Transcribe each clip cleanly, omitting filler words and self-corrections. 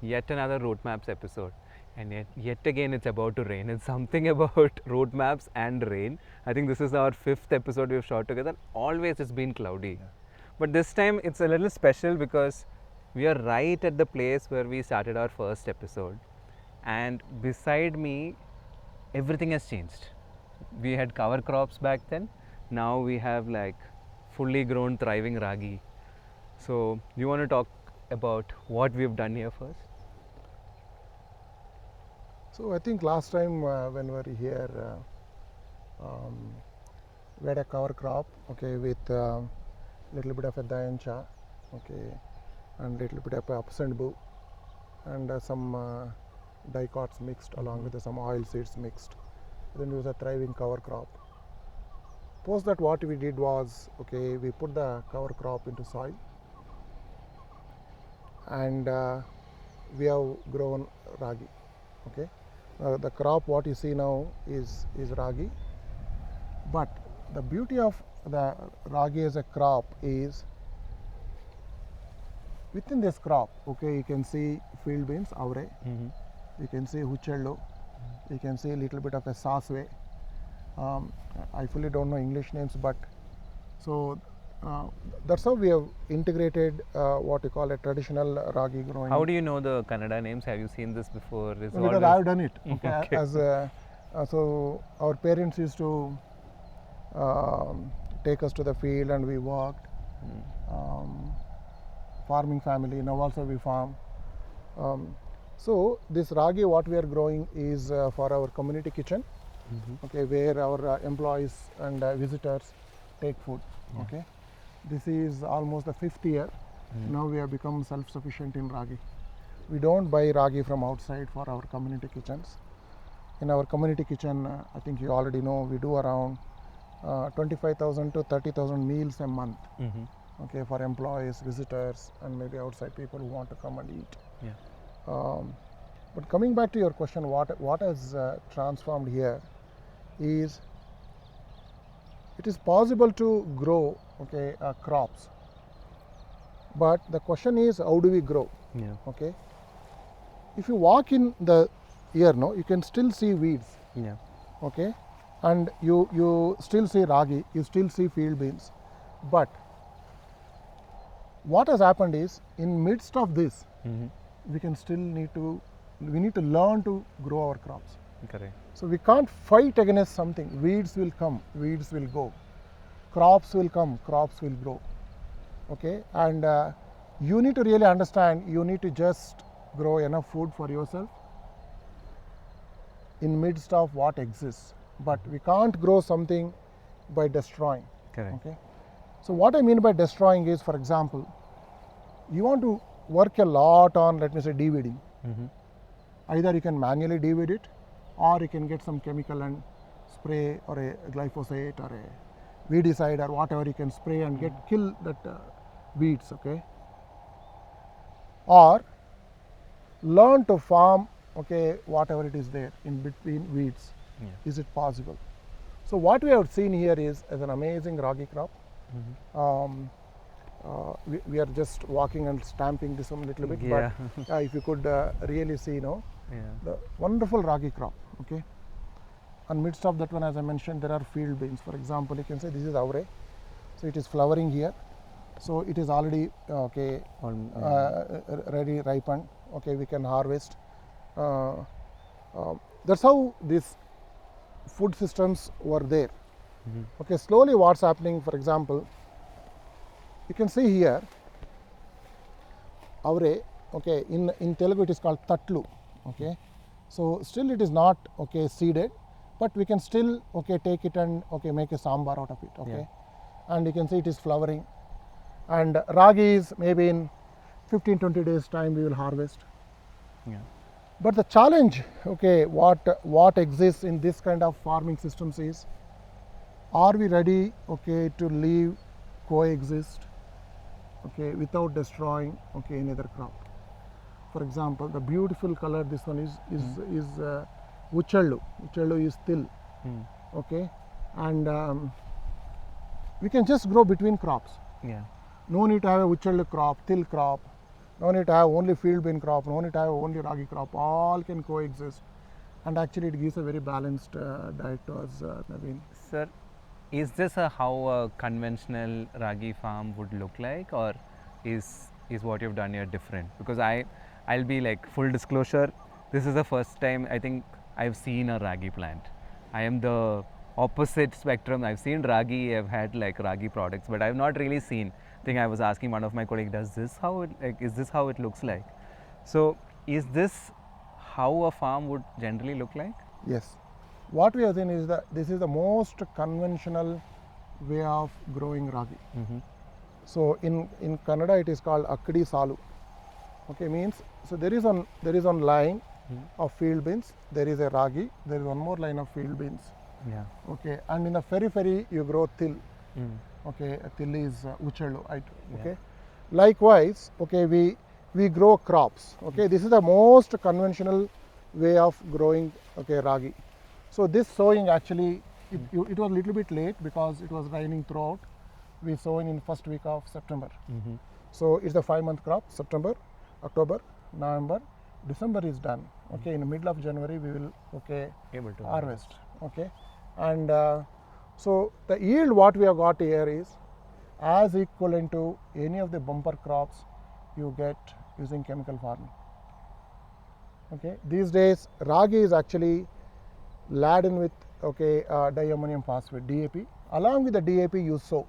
Yet another Rootmaps episode. And yet again, it's about to rain. It's something about Rootmaps and rain. I think this is our 5th episode we've shot together. Always it's been cloudy. But this time it's a little special because we are right at the place where we started our first episode. And beside me, everything has changed. We had cover crops back then. Now we have like fully grown, thriving ragi. So, do you want to talk about what we've done here first? So I think last time when we were here, we had a cover crop, okay, with little bit of a dayancha, okay, and little bit of a absent boo, and some dicots mixed along with some oil seeds mixed. Then it was a thriving cover crop. Post that, what we did was, okay, we put the cover crop into soil, and we have grown ragi. Okay, the crop what you see now is ragi, but the beauty of the ragi as a crop is within this crop, okay, you can see field beans, avre, you can see huchello, you can see a little bit of a sasve. I fully don't know English names, but so that's how we have integrated what you call a traditional ragi growing. How do you know the Kannada names? Have you seen this before? Because I have done it. Okay, okay. As so our parents used to take us to the field and we worked. Farming family, now also we farm. So this ragi what we are growing is for our community kitchen, okay, where our employees and visitors take food. Okay, this is almost the 5th year. Now we have become self-sufficient in ragi. We don't buy ragi from outside for our community kitchens. In our community kitchen, I think you already know, we do around 25,000 to 30,000 meals a month. Okay, for employees, visitors, and maybe outside people who want to come and eat. Yeah. But coming back to your question, what has transformed here is it is possible to grow, okay, crops, but the question is how do we grow? Yeah. Okay, if you walk in the year, no, you can still see weeds. Yeah. Okay, and you still see ragi, you still see field beans, but what has happened is in midst of this, we need to learn to grow our crops. Correct. So we can't fight against something. Weeds will come, weeds will go. Crops will come, crops will grow. Okay, and you need to really understand, you need to just grow enough food for yourself in midst of what exists. But we can't grow something by destroying. Correct. Okay. So what I mean by destroying is, for example, you want to work a lot on, let me say, deweeding. Either you can manually deweed it, or you can get some chemical and spray, or a glyphosate or a weedicide or whatever you can spray and kill that weeds. Okay, or learn to farm, okay, whatever it is there in between weeds. Is it possible? So what we have seen here is an amazing ragi crop. We are just walking and stamping this a little bit, but if you could really see, the wonderful ragi crop. Okay, and midst of that one, as I mentioned, there are field beans. For example, you can say this is avre, so it is flowering here, so it is already okay, ready, ripened. Okay, we can harvest. That's how these food systems were there. Okay, slowly what's happening, for example, you can see here avre, okay, in Telugu it is called tatlu. Okay, so still it is not, okay, seeded, but we can still, okay, take it and, okay, make a sambar out of it. Okay, and you can see it is flowering, and ragi is maybe in 15-20 days time we will harvest. But the challenge, okay, what exists in this kind of farming systems is, are we ready, okay, to live, coexist, okay, without destroying, okay, another crop? For example, the beautiful color, this one is uchallu. Uchallu is till. Okay, and we can just grow between crops. No need to have a uchallu crop, till crop. no need to have only field bean crop, no need to have only ragi crop, all can coexist. And actually it gives a very balanced diet to us, Naveen. Sir, is this how a conventional ragi farm would look like, or is what you've done here different? Because I'll be like, full disclosure, this is the first time I think I've seen a ragi plant. I am the opposite spectrum. I've seen ragi, I've had like ragi products, but I've not really seen. I think I was asking one of my colleagues, is this how it looks like? So is this how a farm would generally look like? Yes. What we have seen is that this is the most conventional way of growing ragi. So in Kannada it is called Akkadi Salu. Okay, means so there is one line of field beans, there is a ragi, there is one more line of field beans. Yeah. Okay, and in the periphery you grow till. Okay, till is uchelu. Okay, likewise, okay, we grow crops. Okay, this is the most conventional way of growing, okay, ragi. So this sowing actually it was a little bit late because it was raining throughout. We sow in first week of September. So it's the 5-month crop. September, October, November, December is done. Okay, in the middle of January we will, okay, Able to harvest. Okay, and so the yield what we have got here is as equivalent to any of the bumper crops you get using chemical farming. Okay, these days ragi is actually laden with, okay, diammonium phosphate, DAP. Along with the DAP you sow.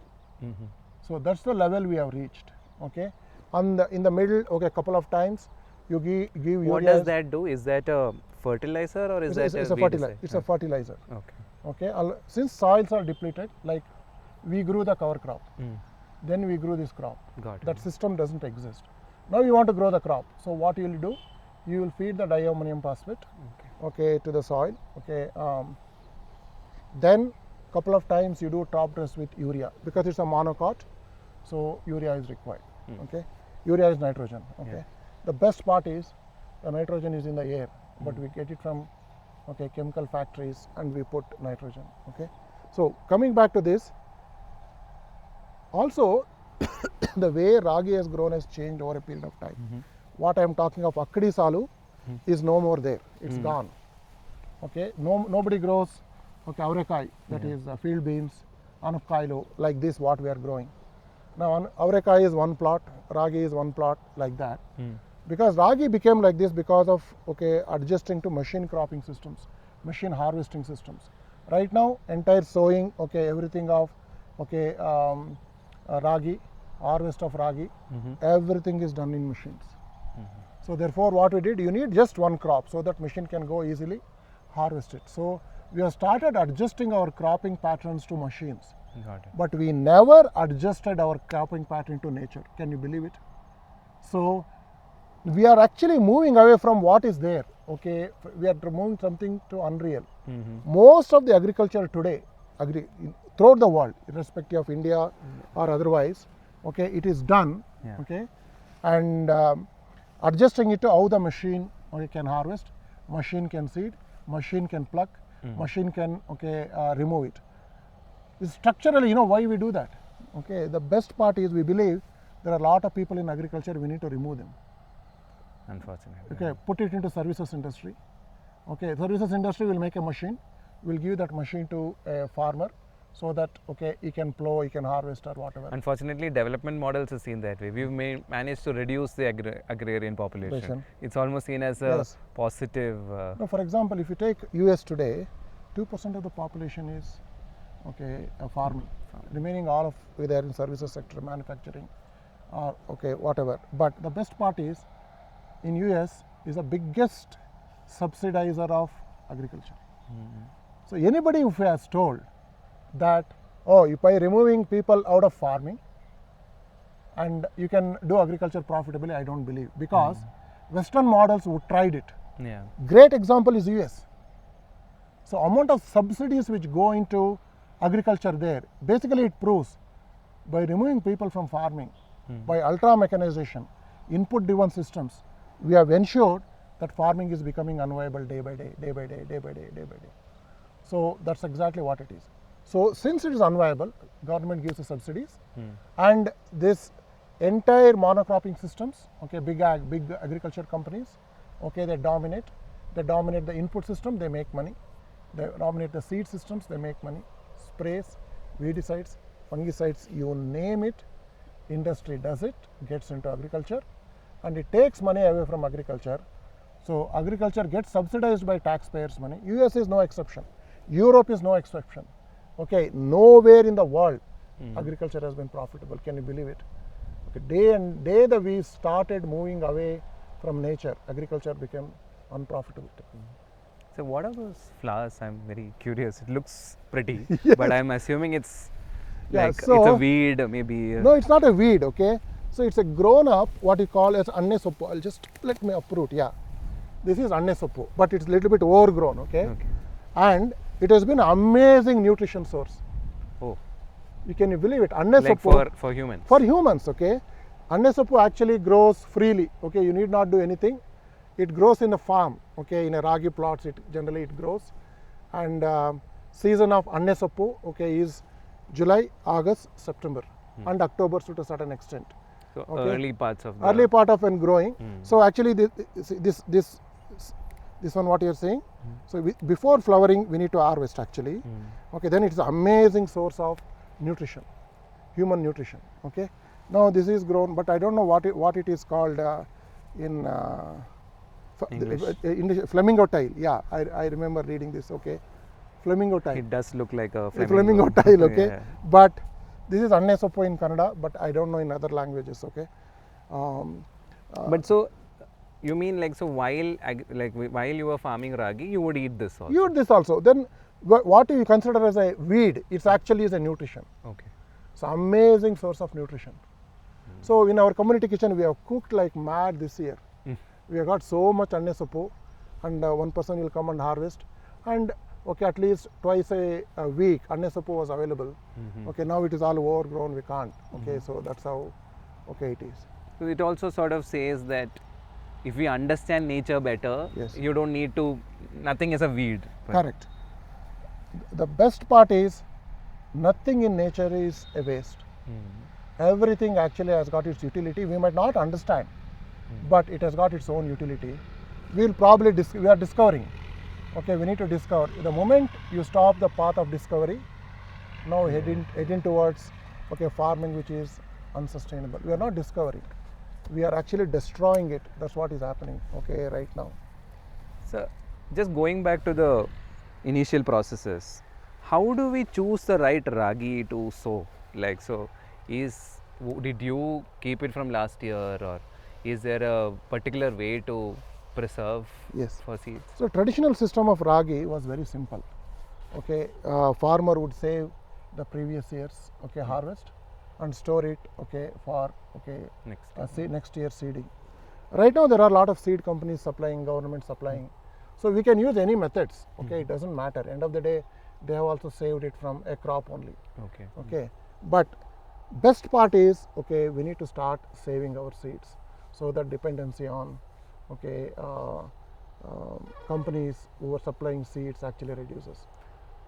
So that's the level we have reached. Okay, in the middle, okay, a couple of times you give urea. What does that do? Is that a fertilizer, or is it's a fertilizer? It's a fertilizer. Okay. Okay, since soils are depleted, like we grew the cover crop, then we grew this crop. Got it. That system doesn't exist. Now you want to grow the crop. So what you will do? You will feed the diammonium phosphate, okay, to the soil. Okay, then couple of times you do top dress with urea because it's a monocot, so urea is required. Okay, urea is nitrogen. Okay, the best part is the nitrogen is in the air, but we get it from, okay, chemical factories and we put nitrogen. Okay, so coming back to this, also the way ragi has grown has changed over a period of time. What I am talking of Akkadi Salu is no more there. It's gone. Okay, nobody grows, okay, avrekai, that is field beans, anapkailo, like this what we are growing. Now avrekai is one plot, ragi is one plot, like that. Because ragi became like this because of, okay, adjusting to machine cropping systems, machine harvesting systems. Right now entire sowing, okay, everything of, okay, ragi, harvest of ragi, everything is done in machines. So therefore what we did, you need just one crop so that machine can go easily harvest it. So we have started adjusting our cropping patterns to machines. Got it. But we never adjusted our cropping pattern to nature. Can you believe it? So we are actually moving away from what is there. Okay, we are moving something to unreal. Most of the agriculture today, throughout the world, irrespective of India or otherwise, okay, it is done. Okay, and adjusting it to how the machine, okay, can harvest, machine can seed, machine can pluck, machine can, okay, remove it. Structurally, you know why we do that? Okay, the best part is we believe there are a lot of people in agriculture, we need to remove them. Unfortunately. Okay, put it into services industry. Okay, services industry will make a machine, will give that machine to a farmer so that, okay, he can plow, he can harvest or whatever. Unfortunately, development models are seen that way. We've managed to reduce the agrarian population. It's almost seen as a positive. No, for example, if you take US today, 2% of the population is, okay, farming. Remaining all of either in services sector, manufacturing, or, okay, whatever. But the best part is, in US is the biggest subsidizer of agriculture. So anybody who has told that, oh, by removing people out of farming and you can do agriculture profitably, I don't believe, because Western models who tried it. Great example is US. So amount of subsidies which go into agriculture there, basically it proves by removing people from farming, by ultra mechanization, input driven systems, we have ensured that farming is becoming unviable day by day, day by day, day by day, day by day. So that's exactly what it is. So since it is unviable, government gives the subsidies, and this entire monocropping systems, okay, big agriculture companies, okay, they dominate the input system, they make money. They dominate the seed systems, they make money. Sprays, weedicides, fungicides, you name it, industry does it, gets into agriculture, and it takes money away from agriculture. So agriculture gets subsidized by taxpayers' money. US is no exception. Europe is no exception. Okay, nowhere in the world agriculture has been profitable. Can you believe it? Okay, day that we started moving away from nature, agriculture became unprofitable. So what are those flowers? I'm very curious. It looks pretty, Yes. but I'm assuming it's Yeah, like it's so- a weed, maybe. No, it's not a weed, okay? So it's a grown up, what you call as annesopo. I'll just let me uproot, yeah. This is annesopo, but it's a little bit overgrown, okay? Okay. And it has been an amazing nutrition source. Oh, You can you believe it? Annesopo like for humans. for humans, okay? Annesopo actually grows freely, okay? You need not do anything. It grows in a farm, okay? In a ragi plots, it generally it grows. And season of annesopo, okay, is July, August, September, and October to a certain extent. So okay. early parts of the Early part of when growing. So actually, this one what you are saying. So before flowering, we need to harvest actually. Okay, then it's an amazing source of nutrition, human nutrition. Okay, now this is grown, but I don't know what it is called in English? flamingo tile. Yeah, I remember reading this. Okay, flamingo tile. It does look like a Flamingo tile. Okay, Yeah. but this is annesopo in Kannada, but I don't know in other languages. Okay. But so you mean like so while you were farming ragi, you would eat this also? Use this also. Then what you consider as a weed, it's actually is a nutrition. Okay. It's an amazing source of nutrition. So in our community kitchen, we have cooked like mad this year. We have got so much annesopo, and one person will come and harvest. And okay, at least twice a week, annesopo was available. Okay, now it is all overgrown. We can't. Okay, so that's how. Okay, it is. So it also sort of says that if we understand nature better, Yes. you don't need to. Nothing is a weed. Correct. The best part is nothing in nature is a waste. Everything actually has got its utility. We might not understand, but it has got its own utility. We'll probably we are discovering. Okay, we need to discover. The moment you stop the path of discovery, now heading towards farming which is unsustainable. We are not discovering. We are actually destroying it. That's what is happening. Okay, right now. So just going back to the initial processes, how do we choose the right ragi to sow? Like so, did you keep it from last year, or is there a particular way to preserve Yes. for seeds? So traditional system of ragi was very simple. Okay, farmer would save the previous year's harvest and store it for next year seeding. Right now there are a lot of seed companies supplying, government supplying. So we can use any methods. Okay, it doesn't matter. End of the day, they have also saved it from a crop only. Okay. Okay, but best part is we need to start saving our seeds, so that dependency on companies who are supplying seeds actually reduces.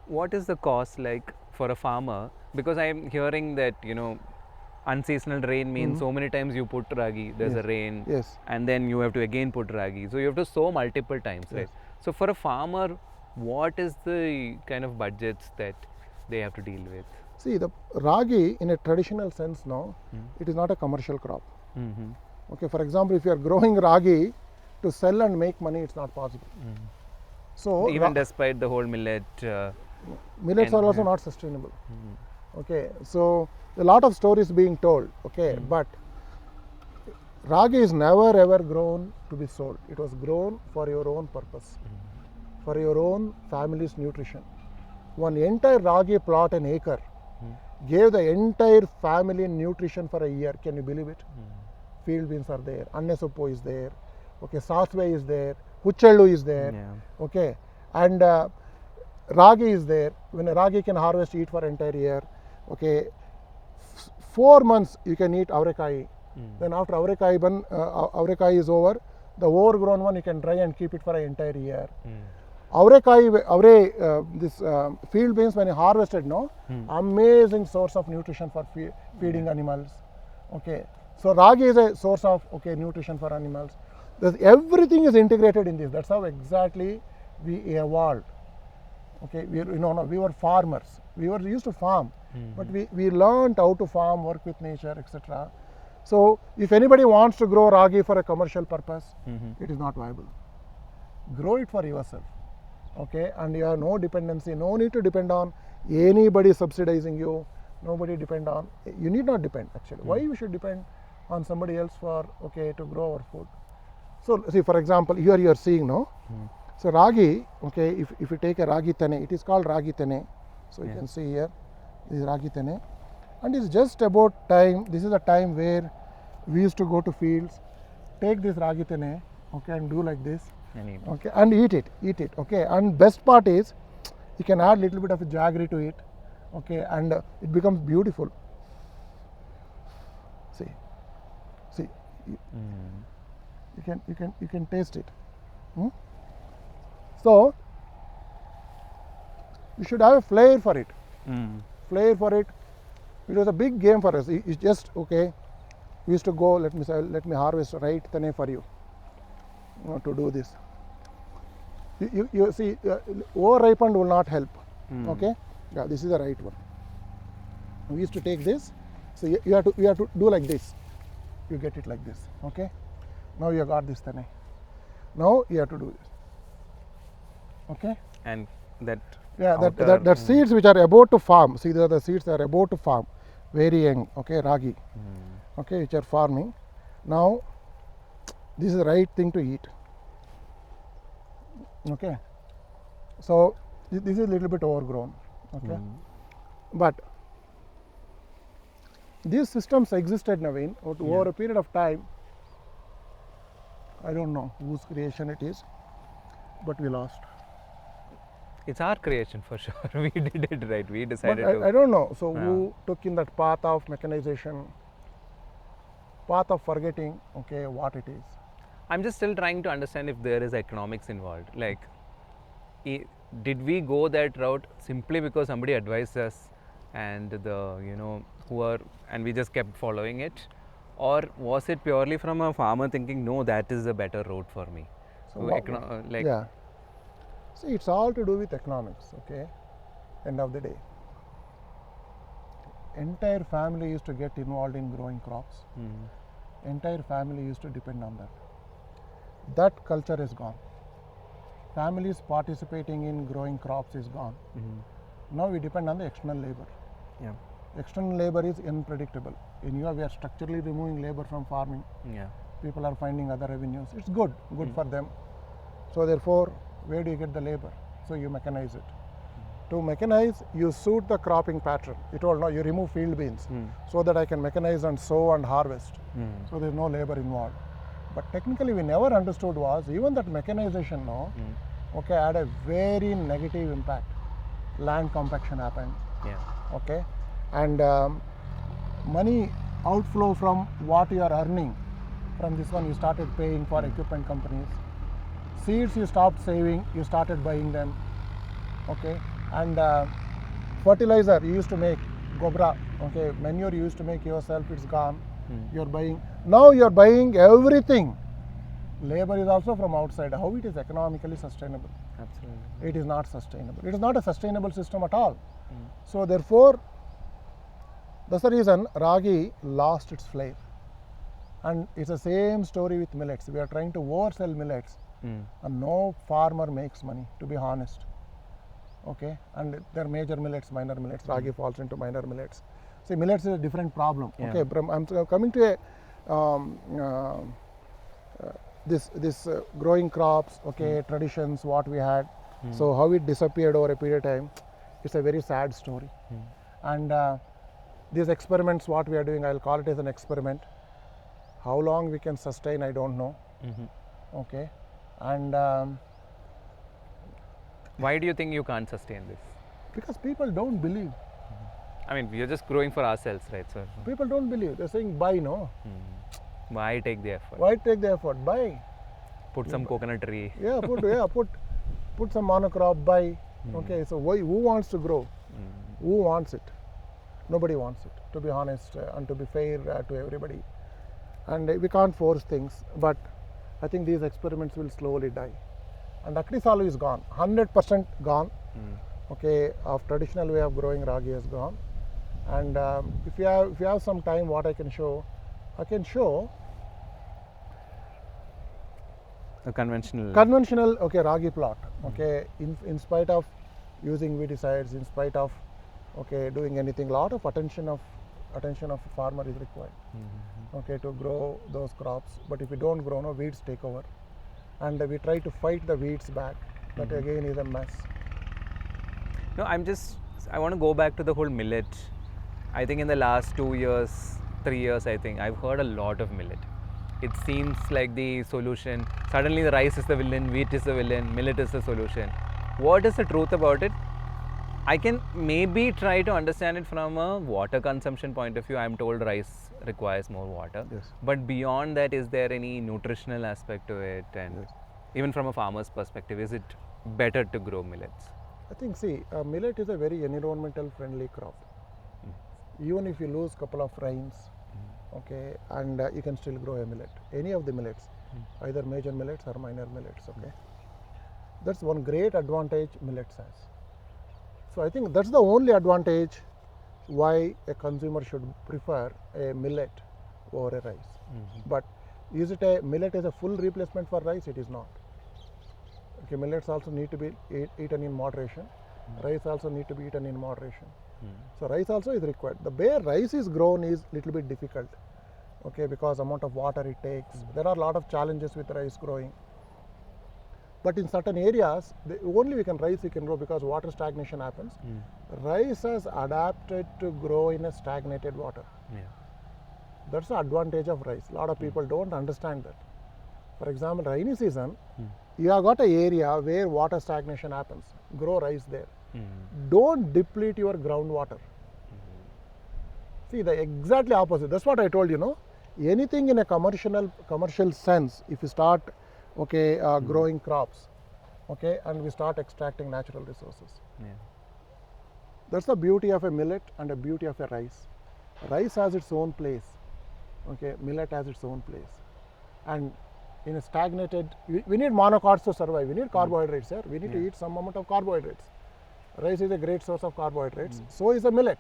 What is the cost like for a farmer? Because I am hearing that unseasonal rain means so many times you put ragi, there's a rain, Yes. and then you have to again put ragi. So you have to sow multiple times, right? So for a farmer, what is the kind of budgets that they have to deal with? See, the ragi in a traditional sense now, it is not a commercial crop. Okay, for example, if you are growing ragi to sell and make money, it's not possible. So Even despite the whole millet. millets are also not sustainable. Okay, so a lot of stories being told. Okay, but ragi is never ever grown to be sold. It was grown for your own purpose, for your own family's nutrition. One entire ragi plot, an acre, gave the entire family nutrition for a year. Can you believe it? Field beans are there, annesopo is there, sasve is there, huchellu is there. Yeah. Okay, and ragi is there. When a ragi can harvest, eat for entire year. Okay, 4 months you can eat avrekai. Then after avrekai is over, the overgrown one you can dry and keep it for an entire year. This field beans when you harvested, amazing source of nutrition for feeding animals. Okay, So Ragi is a source of nutrition for animals. Everything is integrated in this. That's how exactly we evolved. Okay, we were farmers. We were used to farm, but we learned how to farm, work with nature, etc. So if anybody wants to grow Ragi for a commercial purpose, it is not viable. Grow it for yourself. Okay, and you have no dependency, no need to depend on anybody subsidizing you. Nobody depend on. You need not depend actually. Why you should depend on somebody else for to grow our food? So see, for example, here you are seeing So Ragi, if you take a Ragi tene, it is called Ragi tene. So you can see here, this is Ragi tene, and it's just about time. This is a time where we used to go to fields, take this Ragi tene, and do like this, and eat it, okay. And best part is, you can add little bit of jaggery to it, and it becomes beautiful. See, you can taste it. So you should have a flair for it. Flair for it. It was a big game for us. It's just we used to go. Let me harvest right tane for you. To do this. You see, over-ripened will not help. Okay, yeah, this is the right one. We used to take this. So you have to do like this. You get it like this. Okay. Now you got this tane. Now you have to do this. Okay. And that. Yeah, that seeds which are about to farm. See, these are the seeds that are about to farm, very young. Okay, Ragi. Okay, which are farming. Now, this is the right thing to eat. Okay. So this is a little bit overgrown. Okay. But these systems existed, Naveen, over a period of time. I don't know whose creation it is, but we lost. It's our creation for sure. We did it right. We decided but I don't know. So who took in that path of mechanization, path of forgetting, what it is. I'm just still trying to understand if there is economics involved. Like, did we go that route simply because somebody advised us and and we just kept following it? Or was it purely from a farmer thinking, no, that is a better route for me? So see, it's all to do with economics, end of the day. Entire family used to get involved in growing crops. Entire family used to depend on that. That culture is gone. Families participating in growing crops is gone. Now we depend on the external labor. Yeah. External labor is unpredictable. In India, we are structurally removing labor from farming. Yeah. People are finding other revenues. It's good for them. So therefore, where do you get the labor? So you mechanize it. To mechanize, you suit the cropping pattern. You told, no, you remove field beans so that I can mechanize and sow and harvest. So there's no labor involved. But technically, we never understood was even that mechanization had a very negative impact. Land compaction happened. Yeah. And money outflow from what you are earning. From this one, you started paying for equipment companies. Seeds you stopped saving, you started buying them. And fertilizer you used to make, gobra, manure you used to make yourself, it's gone. You're buying. Now you're buying everything. Labor is also from outside. How it is economically sustainable? Absolutely. It is not sustainable. It is not a sustainable system at all. So therefore, that's the reason Ragi lost its flair. And it's the same story with millets. We are trying to oversell millets. And no farmer makes money, to be honest. And there are major millets, minor millets. Ragi falls into minor millets. See, millets is a different problem. I'm coming to this growing crops. Traditions, what we had. So how it disappeared over a period of time. It's a very sad story. And these experiments, what we are doing, I'll call it as an experiment. How long we can sustain, I don't know. And why do you think you can't sustain this? Because people don't believe. I mean, we are just growing for ourselves, right? So people don't believe. They're saying buy, no? Why take the effort? Why take the effort? Buy. Put some coconut tree. Put some monocrop. Buy. So who wants to grow? Who wants it? Nobody wants it. To be honest and to be fair to everybody, and we can't force things, but I think these experiments will slowly die. And Akkadi Salu is gone, 100% gone. Okay, of traditional way of growing Ragi has gone. And if you have some time, what I can show A conventional okay Ragi plot. Okay, in spite of using weedicides, in spite of okay doing anything, lot of attention of farmer is required. Okay, to grow those crops. But if you don't grow, no, weeds take over, and we try to fight the weeds back. That again is a mess. No, I want to go back to the whole millet. I think in the last 2 years, 3 years, I think I've heard a lot of millet. It seems like the solution. Suddenly the rice is the villain, wheat is the villain, millet is the solution. What is the truth about it? I can maybe try to understand it from a water consumption point of view. I'm told rice requires more water. Yes. But beyond that, is there any nutritional aspect to it? And Yes. even from a farmer's perspective, is it better to grow millets? I think, see, millet is a very environmental friendly crop. Even if you lose couple of rains, okay, and you can still grow a millet, any of the millets, either major millets or minor millets. Okay, that's one great advantage millets has. So I think that's the only advantage why a consumer should prefer a millet over a rice. But is it a millet is a full replacement for rice? It is not. Okay, millets also need to be eaten in moderation. Rice also need to be eaten in moderation. So rice also is required. The way rice is grown is little bit difficult. Okay, because amount of water it takes. There are a lot of challenges with rice growing. But in certain areas, only we can grow because water stagnation happens. Rice has adapted to grow in a stagnated water. Yeah. That's the advantage of rice. A lot of people don't understand that. For example, rainy season, you have got an area where water stagnation happens. Grow rice there. Don't deplete your groundwater. See, the exactly opposite. That's what I told you. No, anything in a commercial sense, if you start growing crops, okay, and we start extracting natural resources. Yeah. That's the beauty of a millet and the beauty of a rice. Rice has its own place. Okay, millet has its own place. And in a stagnated, we need monocots to survive. We need carbohydrates here. We need to eat some amount of carbohydrates. Rice is a great source of carbohydrates. So is a millet.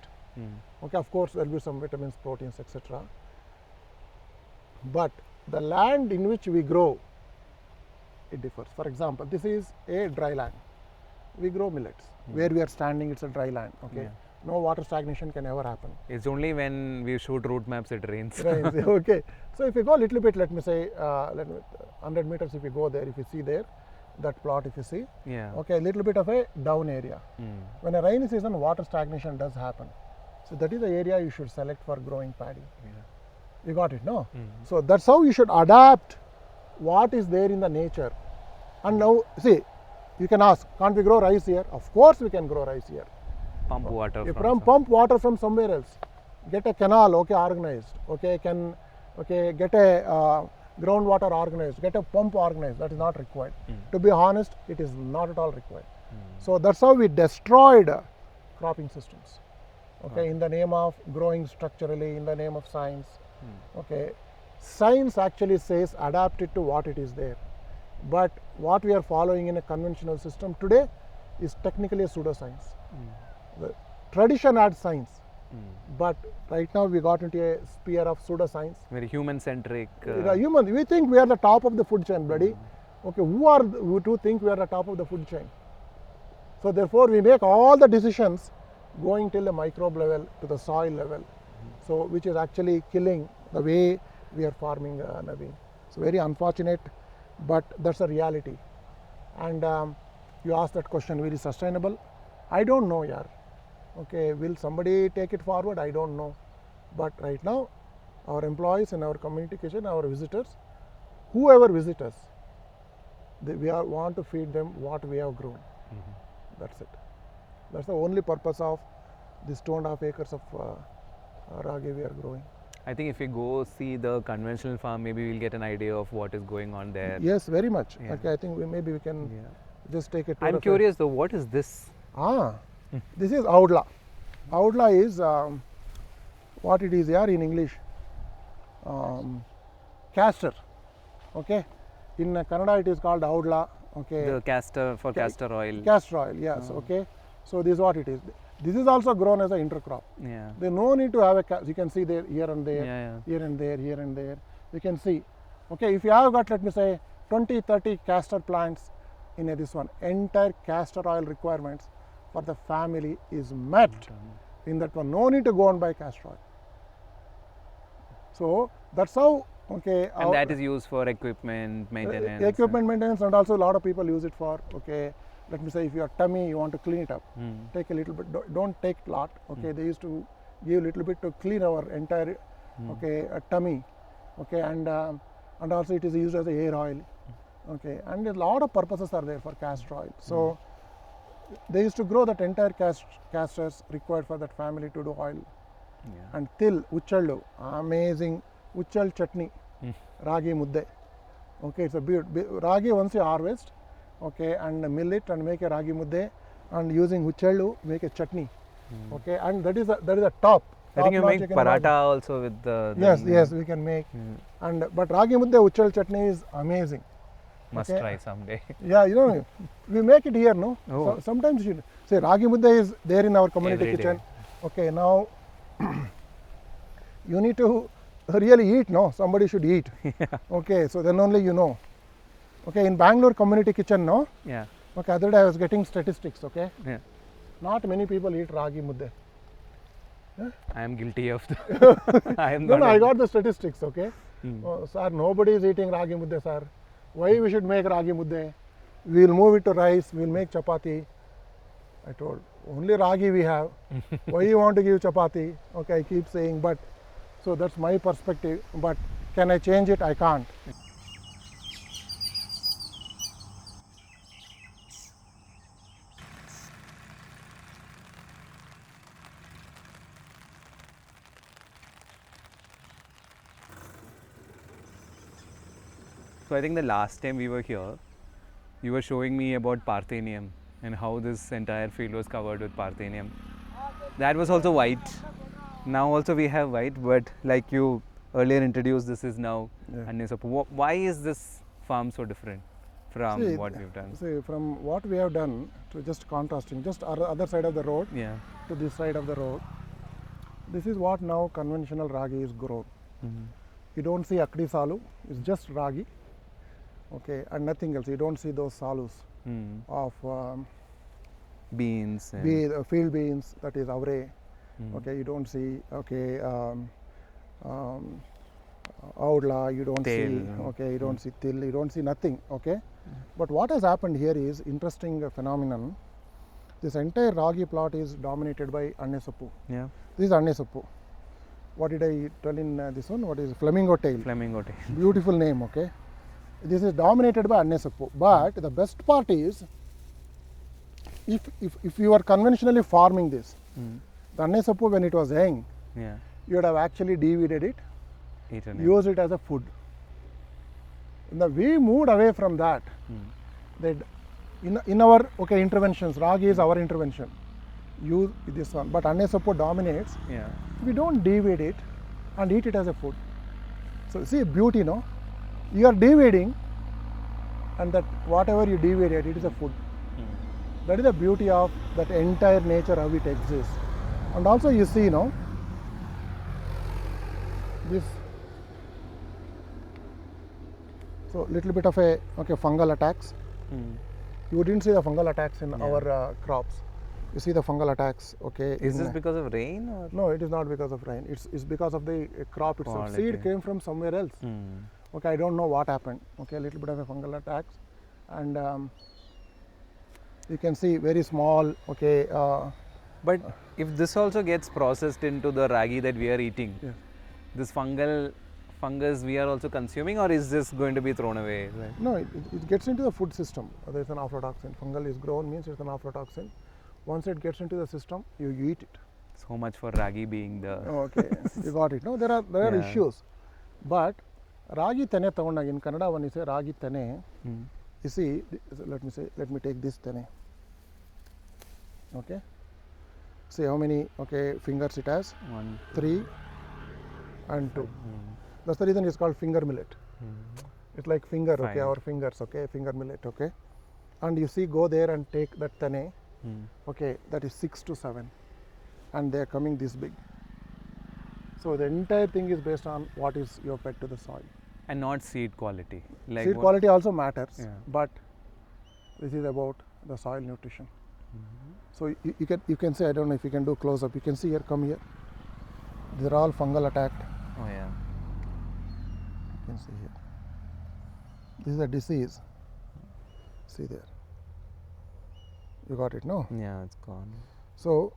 Okay, of course there will be some vitamins, proteins, etc. But the land in which we grow, it differs. For example, this is a dry land. We grow millets. Where we are standing, it's a dry land. Okay, no water stagnation can ever happen. It's only when we shoot root maps it rains. Okay, so if you go a little bit, let me say 100 meters, if you go there, if you see there, that plot if you see, okay, a little bit of a down area. When a rainy season, water stagnation does happen. So that is the area you should select for growing paddy. You got it, no? So that's how you should adapt what is there in the nature. And now, see, you can ask, can't we grow rice here? Of course we can grow rice here. Pump water pump water from somewhere else. Get a canal, okay, organized. Okay, get a groundwater organized. Get a pump organized. That is not required. To be honest, it is not at all required. So that's how we destroyed cropping systems. Okay, in the name of growing structurally, in the name of science. Okay, science actually says adapt it to what it is there. But what we are following in a conventional system today is technically a pseudoscience. The tradition adds science, but right now we got into a sphere of pseudoscience. Very human-centric. We think we are the top of the food chain, buddy. Okay, who to think we are the top of the food chain? So therefore, we make all the decisions going till the microbe level, to the soil level. So which is actually killing the way we are farming, Naveen. So very unfortunate, but that's a reality. And you asked that question, very sustainable. I don't know, yaar. Okay, will somebody take it forward? I don't know. But right now, our employees in our communication, our visitors, whoever visits us, we want to feed them what we have grown. That's it. That's the only purpose of this 2.5 acres of Ragi we are growing. I think if we go see the conventional farm, maybe we'll get an idea of what is going on there. Yes, very much. Okay, I think maybe we can just take it. I'm curious though, what is this? This is outla. Outla is what it is here in English. castor. Okay, in Kannada it is called outla. Okay, The castor for castor oil. castor oil. Yes. Okay, so this is what it is. This is also grown as an intercrop. Yeah. There no need to have a. You can see there here and there, Yeah, yeah. here and there, here and there. You can see. Okay, if you have got, let me say, 20, 30 castor plants in this one, entire castor oil requirements for the family is met in that one. No need to go and buy castor oil. So that's how. Okay, And that is used for equipment maintenance. equipment maintenance, and also a lot of people use it for, okay, let me say if your tummy you want to clean it up, take a little bit, don't take a lot. Okay, they used to give a little bit to clean our entire okay tummy. Okay, and also it is used as a hair oil. Okay, and a lot of purposes are there for castor oil. So they used to grow that entire castors required for that family to do oil. Yeah. And till uchallu, amazing uchal chutney, ragi mudde. Okay, it's a beautiful ragi. Once you harvest, okay, and mill it and make a ragi mudde, and using uchallu make a chutney. Okay, and that is a top. I think you notch make can paratha imagine. also with the. Yes, we can make. And but ragi mudde uchal chutney is amazing. Must okay. try someday. Yeah, you know, we make it here, no? Oh. So, sometimes you say ragi mudde is there in our community Every kitchen. day. Okay, now you need to really eat, no? Somebody should eat. Okay, so then only you know. Okay, in Bangalore community kitchen, no? Yeah. Okay, other day I was getting statistics, okay? Yeah. Not many people eat ragi mudde. I am guilty of the. I am No, not. I a- got the statistics, okay? Oh, sir, nobody is eating ragi mudde, sir. Why we should make ragi mudde? We will move it to rice, we will make chapati. I told, only ragi we have. Why you want to give chapati? Okay, I keep saying, but so that's my perspective. But can I change it? I can't. So I think the last time we were here, you were showing me about Parthenium and how this entire field was covered with Parthenium. That was also white. Now also we have white, but like you earlier introduced, this is now Yeah. Anisapu. Why is this farm so different from See, what we've done? See, from what we have done, to just contrasting, just other side of the road Yeah. to this side of the road, this is what now conventional ragi is grown. You don't see Akkadi Salu, it's just ragi. Okay, and nothing else. You don't see those salus of Beans. And field beans, that is avre. Okay, you don't see, okay, outla, you don't see, Til. okay, you don't see till, you don't see nothing, okay. But what has happened here is interesting phenomenon. This entire ragi plot is dominated by Annesapu. Yeah. This is Annesapu. What did I tell in this one? What is flamingo tail? Flamingo tail. Beautiful name, okay. This is dominated by Annesapu. But the best part is, if you are conventionally farming this, the Annesapu when it was young, Yeah. you would have actually de-weeded it, Eaten it. use it as a food. We moved away from that. That in our interventions, ragi is our intervention. Use this one, but Annesapu dominates. Yeah. We don't de-weed it and eat it as a food. So see beauty, no? You are de-weeding, and that whatever you de-weeded, it is a food. That is the beauty of that entire nature, how it exists. And also you see, no, this, so little bit of a fungal attacks. You didn't see the fungal attacks in our crops. You see the fungal attacks, okay. Is this because of rain or? No, it is not because of rain. It's because of the crop itself. Quality. Seed came from somewhere else. Okay, I don't know what happened. Okay, a little bit of a fungal attacks, and you can see very small. Okay. But if this also gets processed into the ragi that we are eating, Yeah. this fungus we are also consuming, or is this going to be thrown away? No, it gets into the food system. There is an aflatoxin. Fungal is grown means it's an aflatoxin. Once it gets into the system, you eat it. So much for ragi being the. Okay, you got it. No, there are Yeah. issues, but ragi tene tavonda in Kannada when you say ragi tene, you see, let me take this tene. Okay, see how many fingers it has? 1, 3 and 2. That's the reason it's called finger millet. It's like finger, okay, Fine. our fingers, okay, finger millet, okay. And you see, go there and take that tane, okay, that is 6 to 7, and they are coming this big. So the entire thing is based on what is your fed to the soil. And not seed quality. Like Seed what- quality also matters, Yeah. but this is about the soil nutrition. So you can say, I don't know if you can do close up. You can see here, come here. These are all fungal attacked. Oh yeah. You can see here. This is a disease. See there. You got it, no? Yeah, it's gone. So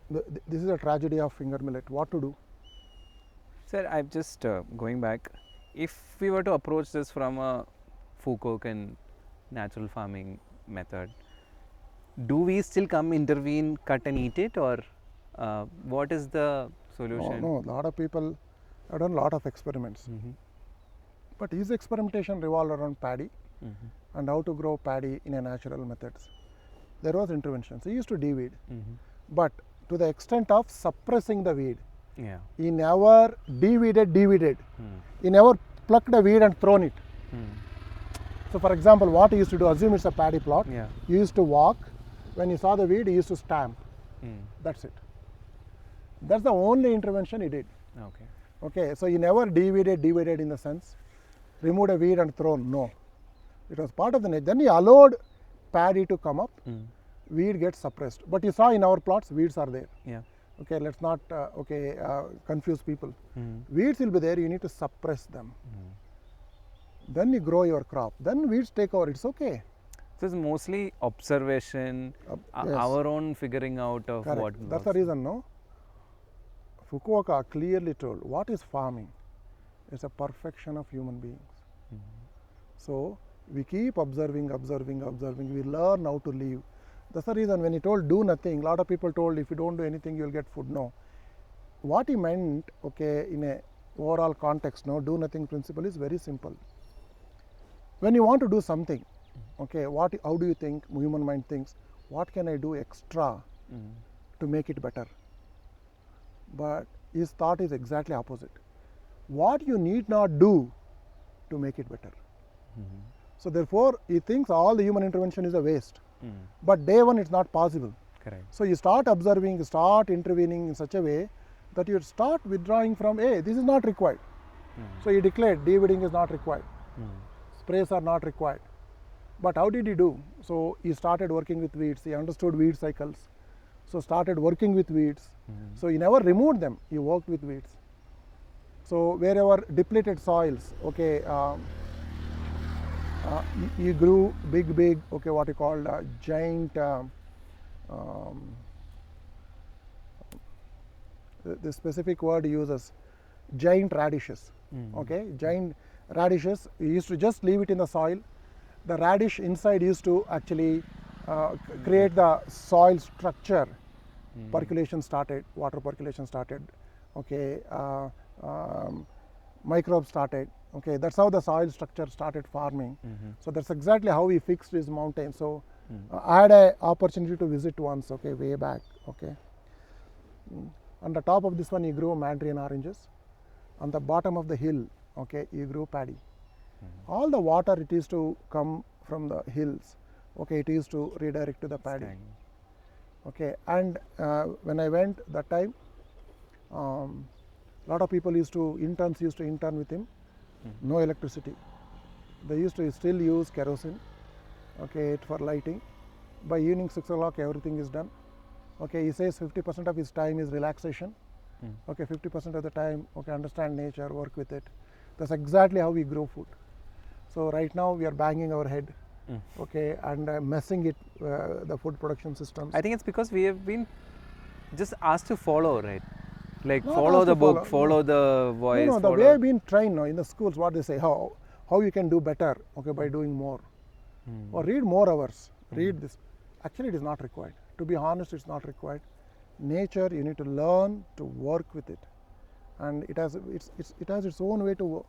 this is a tragedy of finger millet. What to do? Sir, I'm just going back. If we were to approach this from a Fukuokan natural farming method, do we still come intervene, cut and eat it, or what is the solution? No, a lot of people have done a lot of experiments. But his experimentation revolved around paddy and how to grow paddy in a natural methods. There was interventions. He used to de-weed, but to the extent of suppressing the weed. Yeah. He never de-weeded. He never plucked a weed and thrown it. So for example, what he used to do, assume it's a paddy plot. Yeah. He used to walk. When he saw the weed, he used to stamp. That's it. That's the only intervention he did. Okay. Okay, so he never de-weeded in the sense, removed a weed and thrown. No. It was part of the nature. Then he allowed paddy to come up. Weed gets suppressed. But you saw in our plots, weeds are there. Yeah. Okay, let's not confuse people. Weeds will be there, you need to suppress them. Then you grow your crop. Then weeds take over, it's okay. So it's mostly observation, Yes. our own figuring out of Correct. what. That's the works. reason, no? Fukuoka clearly told what is farming? It's a perfection of human beings. So we keep observing. We learn how to live. That's the reason when he told do nothing, a lot of people told if you don't do anything, you'll get food. No. What he meant, okay, in a overall context, no, do nothing principle is very simple. When you want to do something, okay, how do you think, human mind thinks, what can I do extra to make it better? But his thought is exactly opposite. What you need not do to make it better. So therefore, he thinks all the human intervention is a waste. But day one, it's not possible. Correct. So you start observing, start intervening in such a way that you start withdrawing from, hey, this is not required. So he declared de-weeding is not required. Sprays are not required. But how did he do? So he started working with weeds. He understood weed cycles. So started working with weeds. So he never removed them. He worked with weeds. So wherever depleted soils, okay, he grew big, okay, what you call giant, the specific word he uses, giant radishes. Okay, giant radishes. He used to just leave it in the soil. The radish inside used to actually create the soil structure. Percolation started, water percolation started. Okay, microbes started. Okay, that's how the soil structure started forming. So that's exactly how he fixed his mountain. So I had an opportunity to visit once. Okay, way back. Okay, on the top of this one he grew mandarin oranges. On the bottom of the hill, okay, he grew paddy. All the water it is to come from the hills. Okay, it is to redirect to the paddy. Okay, and when I went that time, lot of people interns used to intern with him. No electricity. They used to still use kerosene, okay, for lighting. By evening 6 o'clock, everything is done. Okay, he says 50% of his time is relaxation. Okay, 50% of the time, okay, understand nature, work with it. That's exactly how we grow food. So right now we are banging our head, okay, and messing it, the food production systems. I think it's because we have been just asked to follow, right? Like Not follow asked the to book, follow, follow the voice. No, the way I've been trained now in the schools, what they say, how you can do better, okay, by doing more, or read more hours, read this. Actually, it is not required. To be honest, it's not required. Nature, you need to learn to work with it, and it has its own way to work.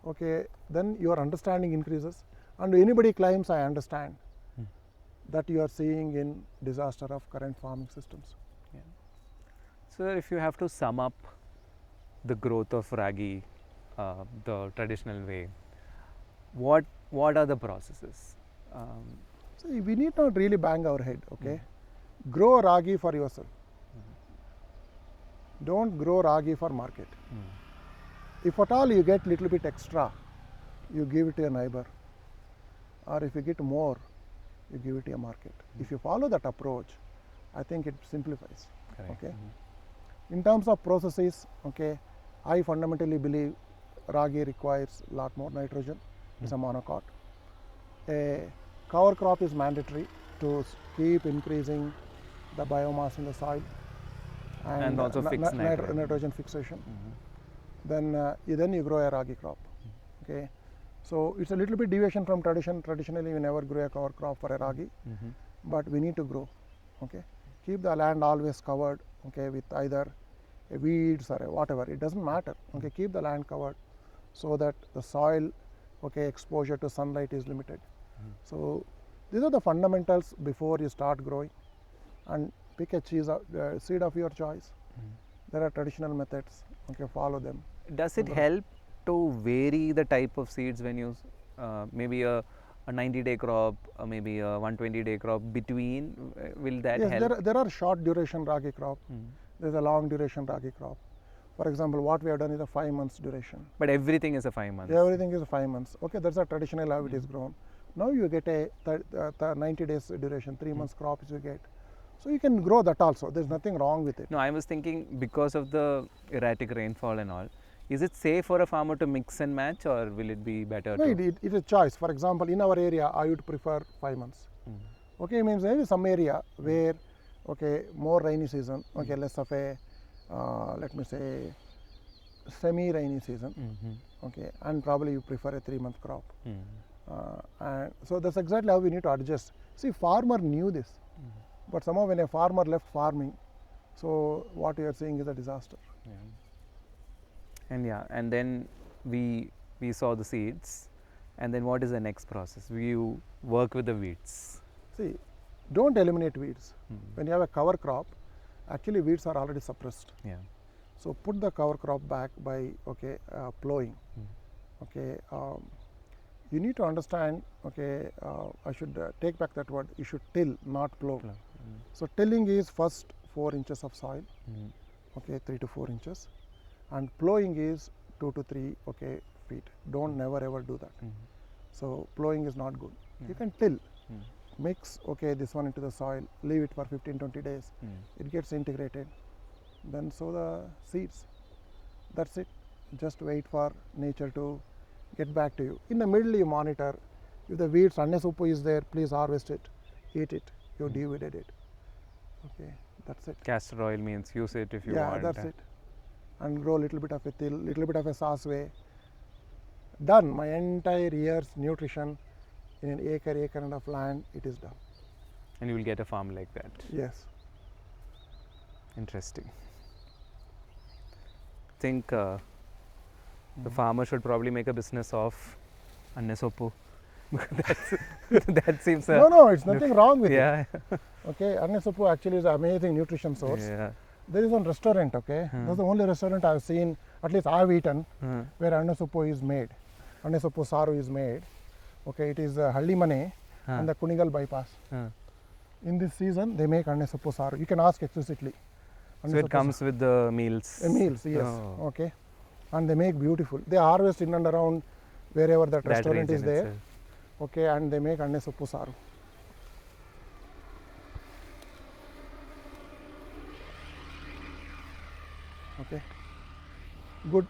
Okay, then your understanding increases, and anybody claims I understand, that you are seeing in disaster of current farming systems. So if you have to sum up the growth of Ragi the traditional way, what are the processes? See, we need not really bang our head, okay? Grow ragi for yourself. Don't grow ragi for market. If at all you get little bit extra, you give it to your neighbor. Or if you get more, you give it to a market. If you follow that approach, I think it simplifies. Correct. Okay. In terms of processes, okay, I fundamentally believe ragi requires a lot more nitrogen. It's a monocot. A cover crop is mandatory to keep increasing the biomass in the soil And also fix nitrogen. nitrogen fixation. Then you grow a ragi crop. Okay. So it's a little bit deviation from tradition. Traditionally, we never grow a cover crop for a ragi, but we need to grow. Okay, keep the land always covered. Okay, with either a weeds or a whatever. It doesn't matter. Okay, keep the land covered so that the soil, okay, exposure to sunlight is limited. So these are the fundamentals before you start growing, and pick a seed of your choice. There are traditional methods. Okay, follow them. Does it help to vary the type of seeds when you maybe a 90-day crop or maybe a 120-day crop between? Will that Yes, help? there are short duration ragi crop. There's a long duration ragi crop. For example, what we have done is a 5 months duration. But everything is a 5 months. Everything is 5 months. Okay, that's a traditional how it is grown. Now you get a 90 days duration, 3 months crop you get. So you can grow that also. There's nothing wrong with it. No, I was thinking because of the erratic rainfall and all, is it safe for a farmer to mix and match, or will it be better? No, it is a choice. For example, in our area, I would prefer 5 months. Okay, means maybe some area where, okay, more rainy season, okay, less of a, let me say, semi-rainy season, okay, and probably you prefer a 3-month crop. And so that's exactly how we need to adjust. See, farmer knew this, but somehow when a farmer left farming, so what you are seeing is a disaster. And then we saw the seeds, and then what is the next process? You work with the weeds. See, don't eliminate weeds. When you have a cover crop, actually weeds are already suppressed. Yeah. So put the cover crop back by plowing. Okay, you need to understand. Okay, I should take back that word. You should till, not plow. So tilling is first 4 inches of soil. Okay, 3 to 4 inches, and plowing is 2 to 3 feet. Don't never ever do that. So plowing is not good. You can till. Mix this one into the soil, leave it for 15-20 days. It gets integrated, then sow the seeds. That's it. Just wait for nature to get back to you. In the middle, you monitor. If the weeds, annesupu is there, please harvest it, eat it. You divided it. Okay, that's it. Castor oil means use it if you want. Yeah, that's it. And grow a little bit of a till, little bit of a saswe. Done. My entire year's nutrition in an acre and a half land, it is done. And you will get a farm like that. Yes. Interesting. I think the farmer should probably make a business of annesopu. That seems no, it's nothing wrong with it. Yeah. Okay, annesopu actually is an amazing nutrition source. Yeah. There is one restaurant, okay, that's the only restaurant I've seen, at least I've eaten, where annesopu is made. Annesopu saru is made. Okay, it is Halli Mane and the Kunigal bypass. In this season, they make annesopu saru. You can ask explicitly. So it comes with the meals? Meals, yes. Oh. Okay. And they make beautiful. They harvest in and around wherever that restaurant is there. Itself. Okay, and they make annesopu saru. Okay. Good.